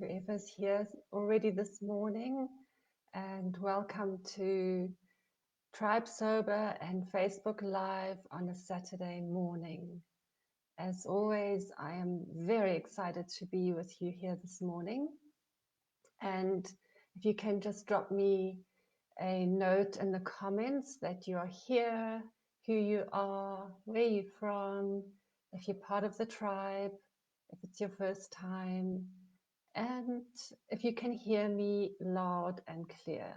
whoever's here already this morning, and welcome to Tribe Sober and Facebook Live on a Saturday morning. As always, I am very excited to be with you here this morning. And if you can just drop me a note in the comments that you are here, who you are, where you're from, if you're part of the tribe, if it's your first time, and if you can hear me loud and clear.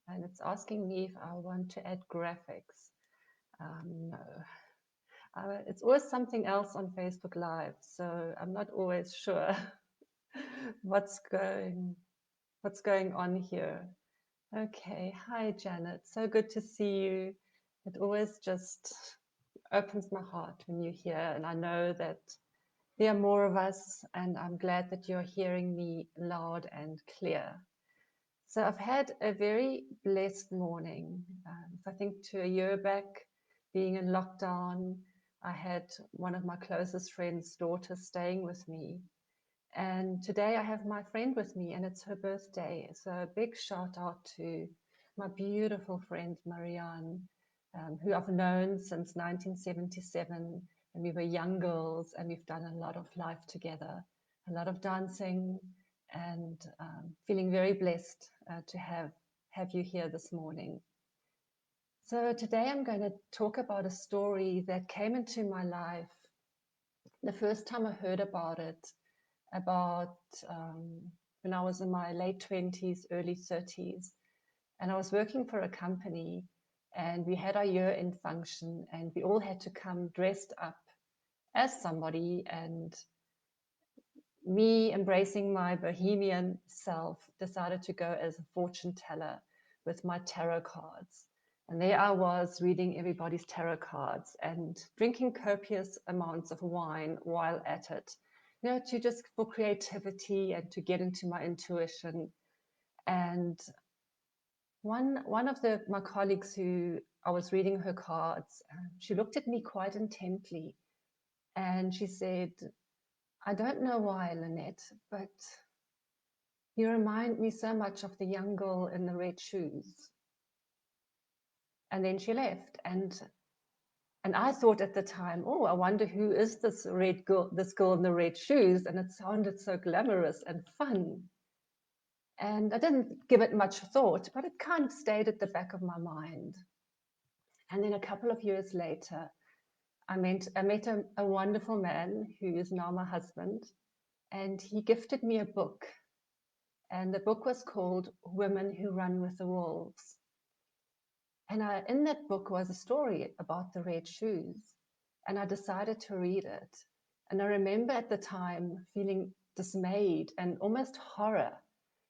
And it's asking me if I want to add graphics. No. It's always something else on Facebook Live, so I'm not always sure what's going on here. Okay, hi Janet, so good to see you. It always just opens my heart when you're here, and I know that there are more of us, and I'm glad that you're hearing me loud and clear. So I've had a very blessed morning. If I think to a year back, being in lockdown, I had one of my closest friends' daughters staying with me. And today I have my friend with me, and it's her birthday. So a big shout out to my beautiful friend, Marianne, who I've known since 1977. And we were young girls, and we've done a lot of life together, a lot of dancing, and feeling very blessed to have you here this morning. So today I'm going to talk about a story that came into my life the first time I heard about it, about when I was in my late 20s, early 30s. And I was working for a company, and we had our year-end function, and we all had to come dressed up as somebody. And me, embracing my bohemian self, decided to go as a fortune teller with my tarot cards. And there I was reading everybody's tarot cards and drinking copious amounts of wine while at it, to just for creativity and to get into my intuition. And one of my colleagues who I was reading her cards, she looked at me quite intently, and she said, "I don't know why, Lynette, but you remind me so much of the young girl in the red shoes." And then she left. And I thought at the time, oh, I wonder who is this girl in the red shoes? And it sounded so glamorous and fun. And I didn't give it much thought, but it kind of stayed at the back of my mind. And then a couple of years later, I met a wonderful man who is now my husband, and he gifted me a book. And the book was called Women Who Run with the Wolves. And in that book was a story about the red shoes. And I decided to read it. And I remember at the time feeling dismayed and almost horror.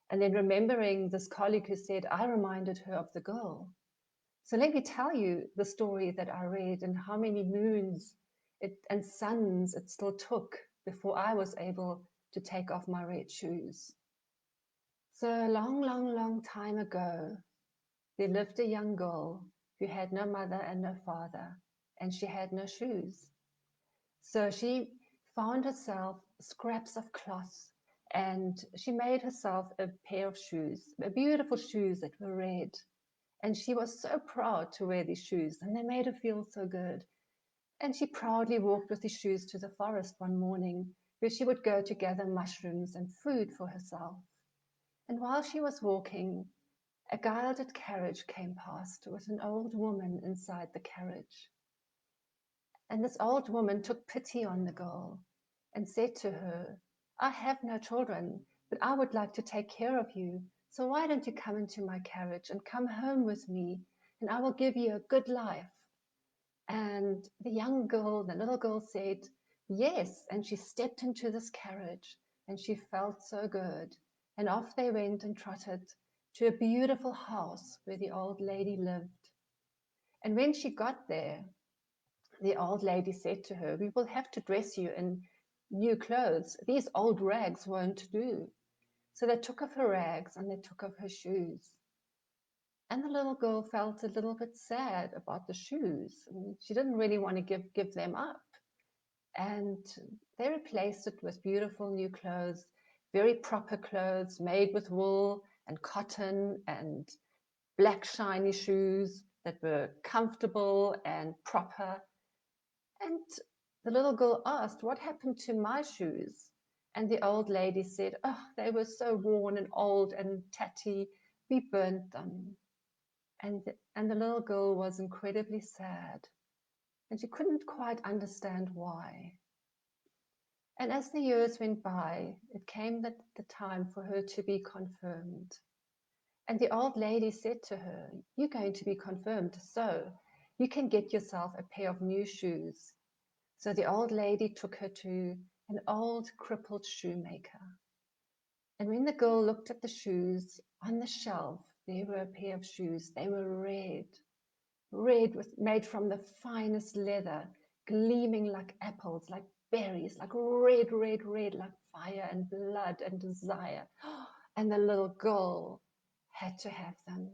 And then remembering this colleague who said, I reminded her of the girl. So let me tell you the story that I read and how many moons and suns it still took before I was able to take off my red shoes. So a long, long, long time ago, there lived a young girl who had no mother and no father, and she had no shoes. So she found herself scraps of cloth, and she made herself a pair of shoes, beautiful shoes that were red. And she was so proud to wear these shoes, and they made her feel so good. And she proudly walked with these shoes to the forest one morning, where she would go to gather mushrooms and food for herself. And while she was walking, a gilded carriage came past with an old woman inside the carriage. And this old woman took pity on the girl and said to her, I have no children, but I would like to take care of you. So why don't you come into my carriage and come home with me, and I will give you a good life. And the little girl said, yes. And she stepped into this carriage, and she felt so good. And off they went and trotted to a beautiful house where the old lady lived. And when she got there, the old lady said to her, we will have to dress you in new clothes. These old rags won't do. So they took off her rags and they took off her shoes. And the little girl felt a little bit sad about the shoes. She didn't really want to give them up. And they replaced it with beautiful new clothes, very proper clothes made with wool and cotton and black shiny shoes that were comfortable and proper. And the little girl asked, "What happened to my shoes?" And the old lady said, "Oh, they were so worn and old and tatty, we burnt them." And the little girl was incredibly sad, and she couldn't quite understand why. And as the years went by, it came the time for her to be confirmed. And the old lady said to her, "You're going to be confirmed, so you can get yourself a pair of new shoes." So the old lady took her to an old crippled shoemaker. And when the girl looked at the shoes on the shelf, there were a pair of shoes. They were red, red with made from the finest leather, gleaming like apples, like berries, like red, red, red, like fire and blood and desire. And the little girl had to have them.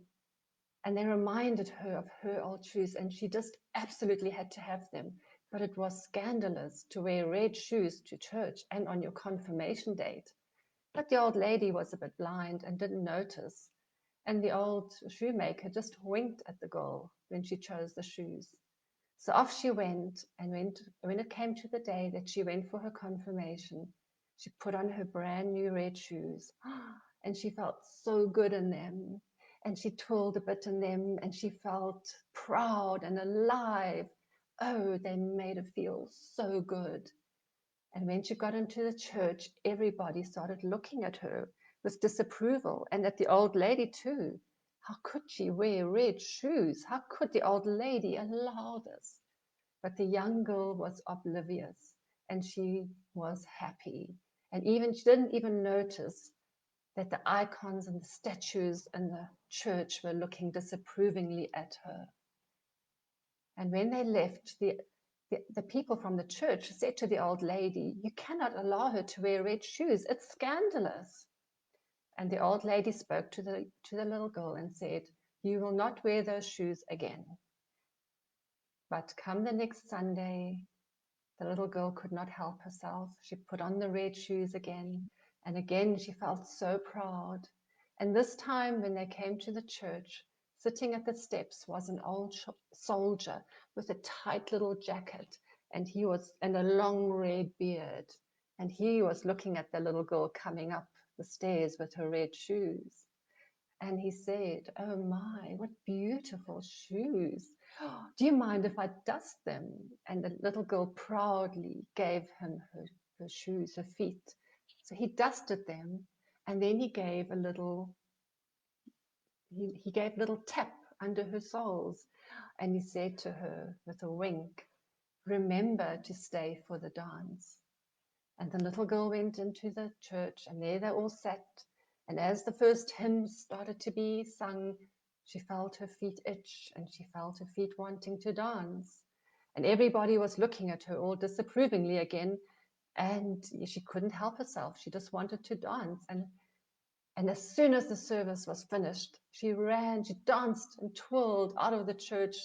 And they reminded her of her old shoes, and she just absolutely had to have them. But it was scandalous to wear red shoes to church and on your confirmation date. But the old lady was a bit blind and didn't notice. And the old shoemaker just winked at the girl when she chose the shoes. So off she went, and when it came to the day that she went for her confirmation, she put on her brand new red shoes, and she felt so good in them. And she twirled a bit in them, and she felt proud and alive. Oh, they made her feel so good. And when she got into the church, everybody started looking at her with disapproval, and at the old lady too. How could she wear red shoes? How could the old lady allow this? But the young girl was oblivious, and she was happy. And even she didn't even notice that the icons and the statues in the church were looking disapprovingly at her. And when they left, the people from the church said to the old lady, "You cannot allow her to wear red shoes. It's scandalous." And the old lady spoke to the little girl and said, "You will not wear those shoes again." But come the next Sunday, the little girl could not help herself. She put on the red shoes again, and again she felt so proud. And this time, when they came to the church, sitting at the steps was an old soldier with a tight little jacket, and a long red beard. And he was looking at the little girl coming up the stairs with her red shoes. And he said, "Oh my, what beautiful shoes. Do you mind if I dust them?" And the little girl proudly gave him her shoes, her feet. So he dusted them, and then he gave a little tap under her soles, and he said to her with a wink, "Remember to stay for the dance." And the little girl went into the church, and there they all sat. And as the first hymn started to be sung, she felt her feet itch, and she felt her feet wanting to dance. And everybody was looking at her all disapprovingly again, and she couldn't help herself. She just wanted to dance. And as soon as the service was finished, she ran, she danced and twirled out of the church,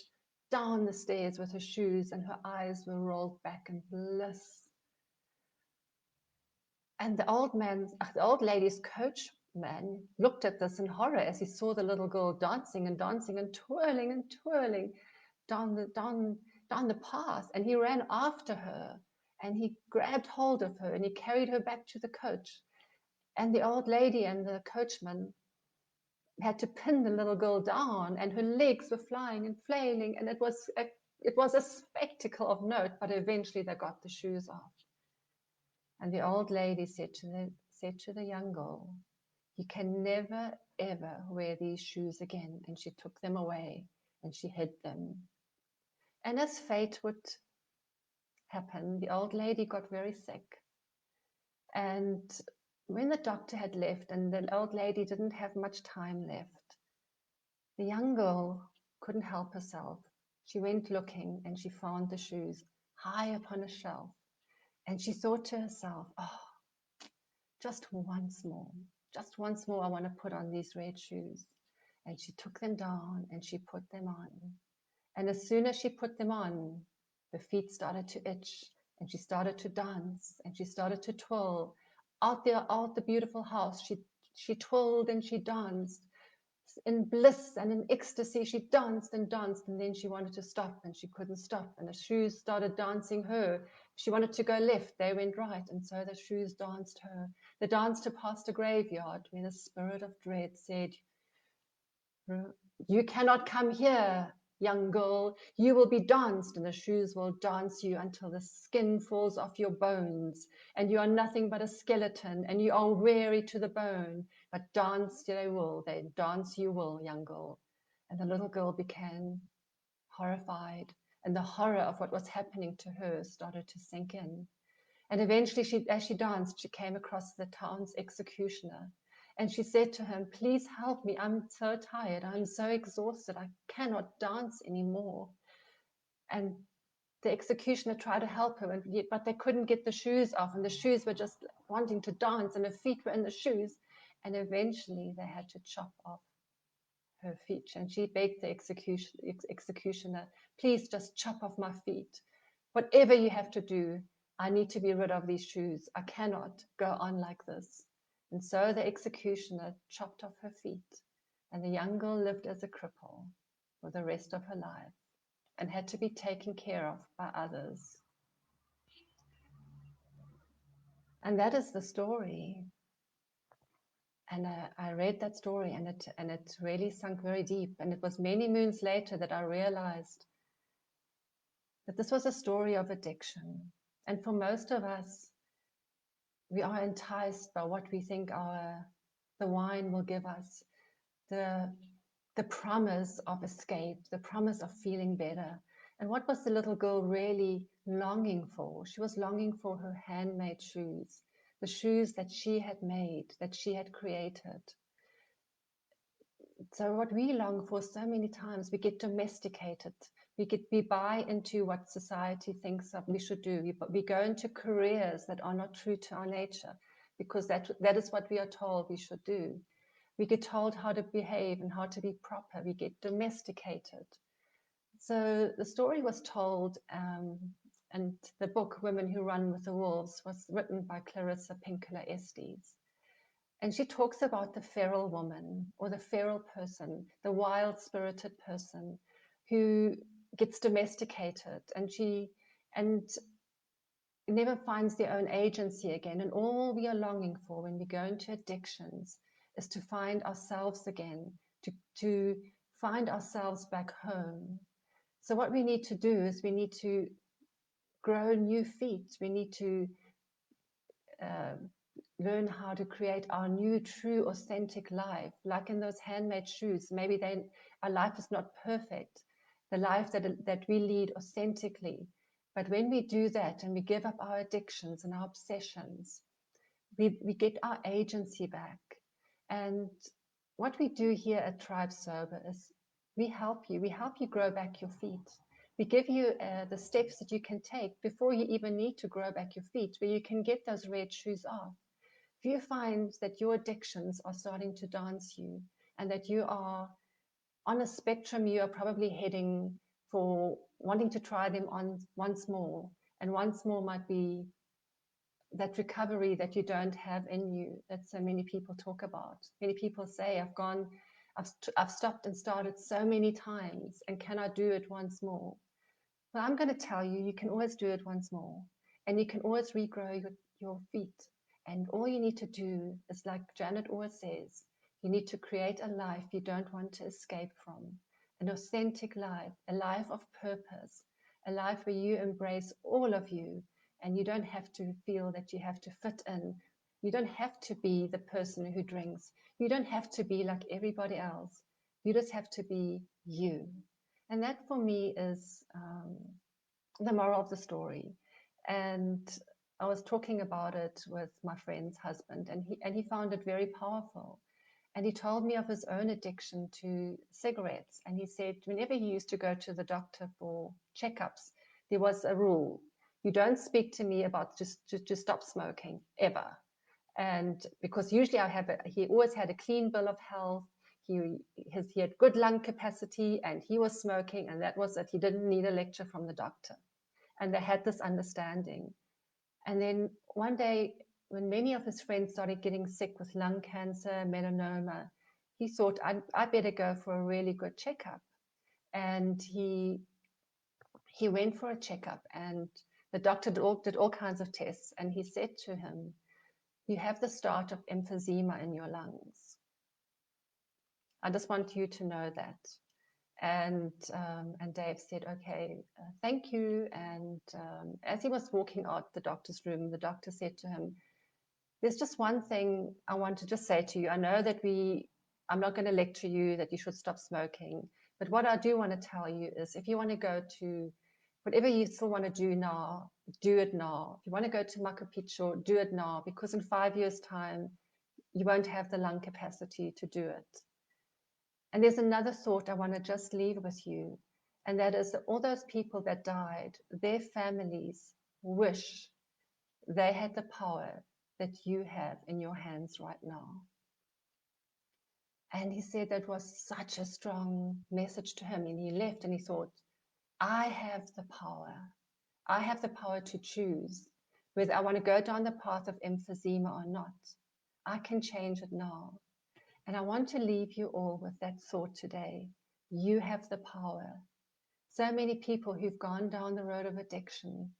down the stairs with her shoes, and her eyes were rolled back in bliss. And the old lady's coachman looked at this in horror as he saw the little girl dancing and dancing and twirling down the path. And he ran after her, and he grabbed hold of her, and he carried her back to the coach. And the old lady and the coachman had to pin the little girl down, and her legs were flying and flailing, and it was a spectacle of note. But eventually they got the shoes off. And the old lady said to the young girl, "You can never, ever wear these shoes again." And she took them away and she hid them. And as fate would happen, the old lady got very sick. And when the doctor had left and the old lady didn't have much time left, the young girl couldn't help herself. She went looking, and she found the shoes high upon a shelf. And she thought to herself, "Oh, just once more, I want to put on these red shoes." And she took them down and she put them on. And as soon as she put them on, her feet started to itch, And she started to dance and she started to twirl. Out the beautiful house, she twirled and she danced. In bliss and in ecstasy, she danced and danced, and then she wanted to stop and she couldn't stop. And the shoes started dancing her. She wanted to go left, they went right, and so the shoes danced her. They danced her past a graveyard where the spirit of dread said, "You cannot come here, young girl. You will be danced, and the shoes will dance you until the skin falls off your bones, and you are nothing but a skeleton, and you are weary to the bone. But dance they dance you will, young girl." And the little girl became horrified, and the horror of what was happening to her started to sink in. And eventually, as she danced, she came across the town's executioner. And she said to him, "Please help me. I'm so tired. I'm so exhausted. I cannot dance anymore." And the executioner tried to help her, but they couldn't get the shoes off. And the shoes were just wanting to dance, and her feet were in the shoes. And eventually, they had to chop off her feet. And she begged the executioner, "Please just chop off my feet. Whatever you have to do, I need to be rid of these shoes. I cannot go on like this." And so the executioner chopped off her feet, and the young girl lived as a cripple for the rest of her life and had to be taken care of by others. And that is the story. And I read that story, and it really sunk very deep. And it was many moons later that I realized that this was a story of addiction. And for most of us, we are enticed by what we think the wine will give us, the the promise of escape, the promise of feeling better. And what was the little girl really longing for? She was longing for her handmade shoes, the shoes that she had made, that she had created. So what we long for so many times, we get domesticated. We buy into what society thinks of we should do. We go into careers that are not true to our nature, because that is what we are told we should do. We get told how to behave and how to be proper. We get domesticated. So the story was told, and the book Women Who Run with the Wolves was written by Clarissa Pinkola Estes. And she talks about the feral woman or the feral person, the wild-spirited person who gets domesticated, and never finds their own agency again. And all we are longing for when we go into addictions is to find ourselves again, to find ourselves back home. So what we need to do is we need to grow new feet. We need to uh, learn how to create our new, true, authentic life, like in those handmade shoes. Maybe our life is not perfect, the life that we lead authentically. But when we do that and we give up our addictions and our obsessions, we get our agency back. And what we do here at Tribe Sober is we help you grow back your feet. We give you the steps that you can take before you even need to grow back your feet, where you can get those red shoes off. If you find that your addictions are starting to dance you and that you are on a spectrum, you are probably heading for wanting to try them on once more. And once more might be that recovery that you don't have in you, that so many people talk about. Many people say, I've stopped and started so many times, and can I do it once more? Well, I'm going to tell you, you can always do it once more, and you can always regrow your feet. And all you need to do is, like Janet always says, you need to create a life you don't want to escape from, an authentic life, a life of purpose, a life where you embrace all of you, and you don't have to feel that you have to fit in. You don't have to be the person who drinks. You don't have to be like everybody else. You just have to be you. And that for me is the moral of the story. And I was talking about it with my friend's husband, and he found it very powerful. And he told me of his own addiction to cigarettes. And he said, whenever he used to go to the doctor for checkups, there was a rule: you don't speak to me about just to stop smoking ever. And because usually he always had a clean bill of health. He had good lung capacity, and he was smoking, and that was it. He didn't need a lecture from the doctor. And they had this understanding. And then one day, when many of his friends started getting sick with lung cancer, melanoma, he thought, I better go for a really good checkup. And he went for a checkup, and the doctor did all kinds of tests. And he said to him, you have the start of emphysema in your lungs. I just want you to know that. And Dave said, okay, thank you. And as he was walking out the doctor's room, the doctor said to him, there's just one thing I want to just say to you. I know that I'm not going to lecture you that you should stop smoking. But what I do want to tell you is if you want to go to whatever you still want to do now, do it now. If you want to go to Machu Picchu, do it now, because in 5 years' time, you won't have the lung capacity to do it. And there's another thought I want to just leave with you, and that is that all those people that died, their families wish they had the power that you have in your hands right now. And he said that was such a strong message to him. And he left and he thought, I have the power. I have the power to choose whether I want to go down the path of emphysema or not. I can change it now. And I want to leave you all with that thought today. You have the power. So many people who've gone down the road of addiction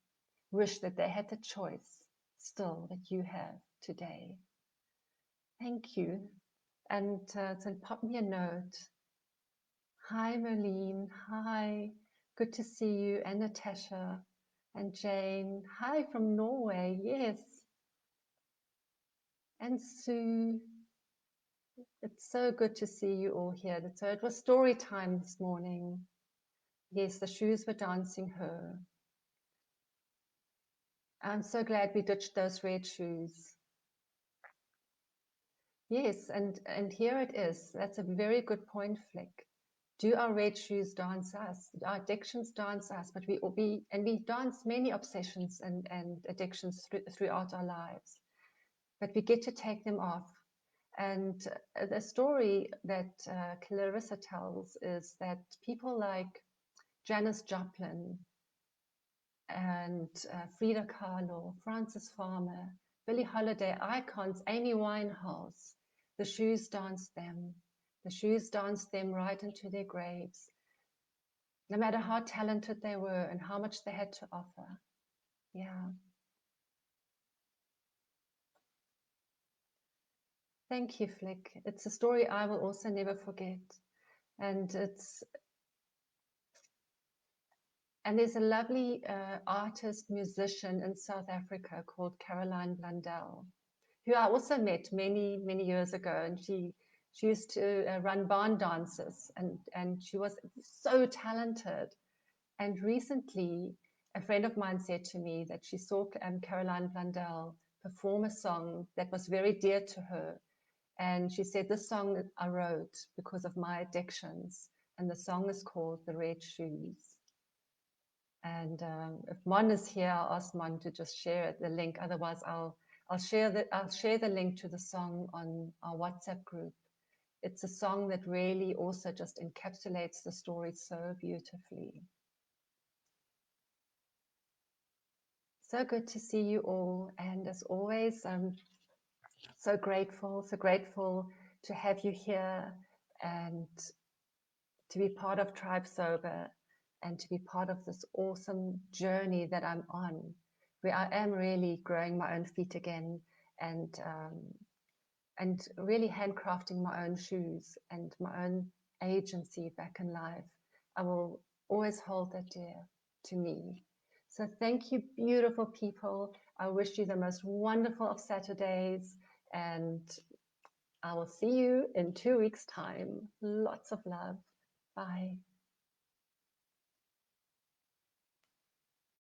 wish that they had the choice still that you have today. Thank you. And so pop me a note. Hi, Merlene. Hi. Good to see you. And Natasha and Jane. Hi from Norway. Yes. And Sue. It's so good to see you all here. So it was story time this morning. Yes, the shoes were dancing her. I'm so glad we ditched those red shoes. Yes, and here it is. That's a very good point, Flick. Do our red shoes dance us? Our addictions dance us, but we dance many obsessions and addictions throughout our lives. But we get to take them off. And the story that Clarissa tells is that people like Janis Joplin and Frida Kahlo, Francis Farmer, Billie Holiday icons, Amy Winehouse, the shoes danced them. The shoes danced them right into their graves, no matter how talented they were and how much they had to offer. Yeah. Thank you, Flick. It's a story I will also never forget. And there's a lovely artist, musician in South Africa called Caroline Blundell, who I also met many, many years ago. And she used to run barn dances, and she was so talented. And recently, a friend of mine said to me that she saw Caroline Blundell perform a song that was very dear to her. And she said, this song I wrote because of my addictions. And the song is called The Red Shoes. And if Mon is here, I'll ask Mon to just share the link. Otherwise, I'll share the link to the song on our WhatsApp group. It's a song that really also just encapsulates the story so beautifully. So good to see you all, and as always, I'm so grateful to have you here and to be part of Tribe Sober and to be part of this awesome journey that I'm on, where I am really growing my own feet again and really handcrafting my own shoes and my own agency back in life. I will always hold that dear to me. So thank you, beautiful people. I wish you the most wonderful of Saturdays, and I will see you in 2 weeks' time. Lots of love. Bye.